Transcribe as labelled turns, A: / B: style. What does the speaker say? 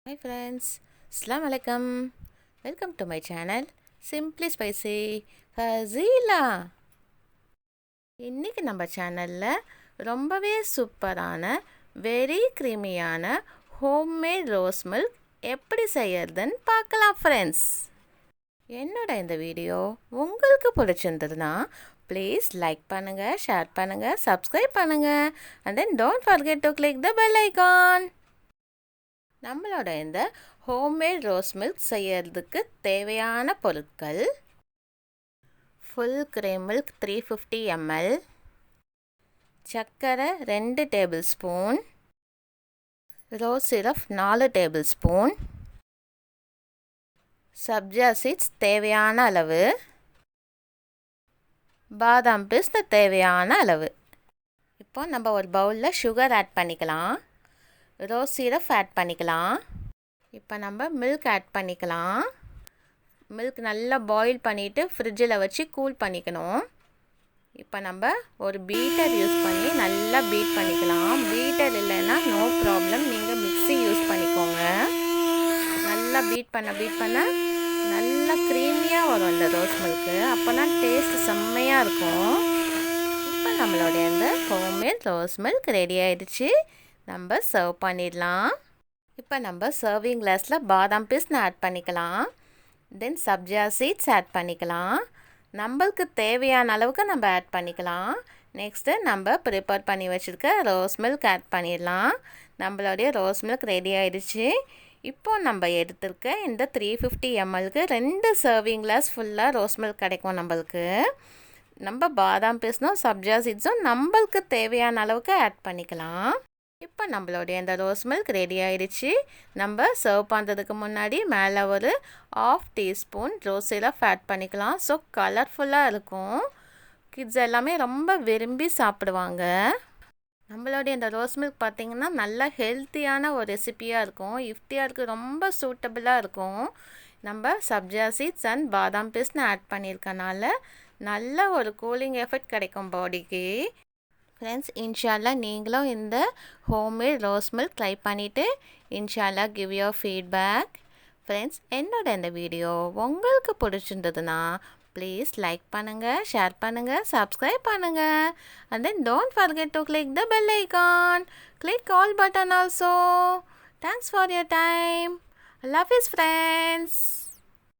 A: Hi friends, Assalamu alaikum. Welcome to my channel Simply Spicy Fazila. இன்னைக்கு நம்ம சேனலில் ரொம்பவே சூப்பரான வெரி க்ரீமியான ஹோம்மேட் ரோஸ் மில்க் எப்படி செய்யறதுன்னு பார்க்கலாம் ஃப்ரெண்ட்ஸ். என்னோட இந்த வீடியோ உங்களுக்கு பிடிச்சிருந்ததுன்னா ப்ளீஸ் லைக் பண்ணுங்கள், ஷேர் பண்ணுங்கள், சப்ஸ்கிரைப் பண்ணுங்கள் and then don't forget to click the bell icon. நம்மளோட இந்த ஹோம்மேட் ரோஸ் மில்க் செய்யறதுக்கு தேவையான பொருட்கள்: ஃபுல் க்ரீம் மில்க் 350 ml, சர்க்கரை 2 tablespoon, rose syrup 4 tablespoon, sabja seeds தேவையான அளவு, பாதாம் பிஸ்னு தேவையான அளவு. இப்போ நம்ம ஒரு பவுலில் சுகர் ஆட் பண்ணிக்கலாம், ரோஸ் சிரப் ஆட் பண்ணிக்கலாம். இப்போ நம்ம மில்க் ஆட் பண்ணிக்கலாம். மில்க் நல்லா பாயில் பண்ணிவிட்டு ஃப்ரிட்ஜில் வச்சு கூல் பண்ணிக்கணும். இப்போ நம்ம ஒரு பீட்டர் யூஸ் பண்ணி நல்லா பீட் பண்ணிக்கலாம். பீட்டர் இல்லைன்னா நோ ப்ராப்ளம், நீங்கள் மிக்ஸி யூஸ் பண்ணிக்கோங்க. நல்லா பீட் பண்ண நல்லா க்ரீமியாக வரும் இந்த ரோஸ் மில்க்கு. அப்போ தான் டேஸ்ட் செம்மையாக இருக்கும். இப்போ நம்மளுடைய இந்த ஹோம்மேட் ரோஸ் மில்க் ரெடி ஆகிடுச்சு. நம்ம சர்வ் பண்ணிடலாம். இப்போ நம்ம சர்விங் கிளாஸில் பாதாம் பிஸ்னு ஆட் பண்ணிக்கலாம். தென் சப்ஜா சீட்ஸ் ஆட் பண்ணிக்கலாம். நம்மளுக்கு தேவையான அளவுக்கு நம்ம ஆட் பண்ணிக்கலாம். நெக்ஸ்ட்டு நம்ம ப்ரிப்பேர் பண்ணி வச்சுருக்க ரோஸ் மில்க் ஆட் பண்ணிடலாம். நம்மளுடைய ரோஸ் மில்க் ரெடி ஆகிடுச்சு. இப்போது நம்ம எடுத்துருக்க இந்த 350 mlக்கு 2 சர்விங் கிளாஸ் ஃபுல்லாக ரோஸ் மில்க் கிடைக்கும் நம்மளுக்கு. நம்ம பாதாம் பிஸ்னும் சப்ஜா சீட்ஸும் நம்மளுக்கு தேவையான அளவுக்கு ஆட் பண்ணிக்கலாம். இப்போ நம்மளுடைய இந்த ரோஸ் மில்க் ரெடி ஆகிடுச்சு. நம்ம சர்வ் பண்ணுறதுக்கு முன்னாடி மேலே ஒரு 1/2 டீஸ்பூன் ரோஸ் சிரப் ஆட் பண்ணிக்கலாம். ஸோ கலர்ஃபுல்லாக இருக்கும். கிட்ஸ் எல்லாமே ரொம்ப விரும்பி சாப்பிடுவாங்க. நம்மளுடைய இந்த ரோஸ் மில்க் பார்த்திங்கன்னா நல்ல ஹெல்த்தியான ஒரு ரெசிபியாக இருக்கும். இஃப்டியாருக்கு ரொம்ப சூட்டபிளாக இருக்கும். நம்ம சப்ஜா சீட்ஸ் அண்ட் பாதாம் பிஸ்னு ஆட் பண்ணியிருக்கனால நல்ல ஒரு கூலிங் எஃபெக்ட் கிடைக்கும் பாடிக்கு. ஃப்ரெண்ட்ஸ், இன்ஷால்லா நீங்களும் இந்த ஹோம்மேட் ரோஸ் மில்க் ட்ரை பண்ணிவிட்டு இன்ஷால்லா கிவ் யுவர் ஃபீட்பேக். ஃப்ரெண்ட்ஸ், என்னோட இந்த வீடியோ உங்களுக்கு பிடிச்சிருந்ததுன்னா ப்ளீஸ் லைக் பண்ணுங்கள், ஷேர் பண்ணுங்கள், சப்ஸ்கிரைப் பண்ணுங்கள் and then don't forget to click the bell icon. Click all button also. Thanks for your time. Love is friends.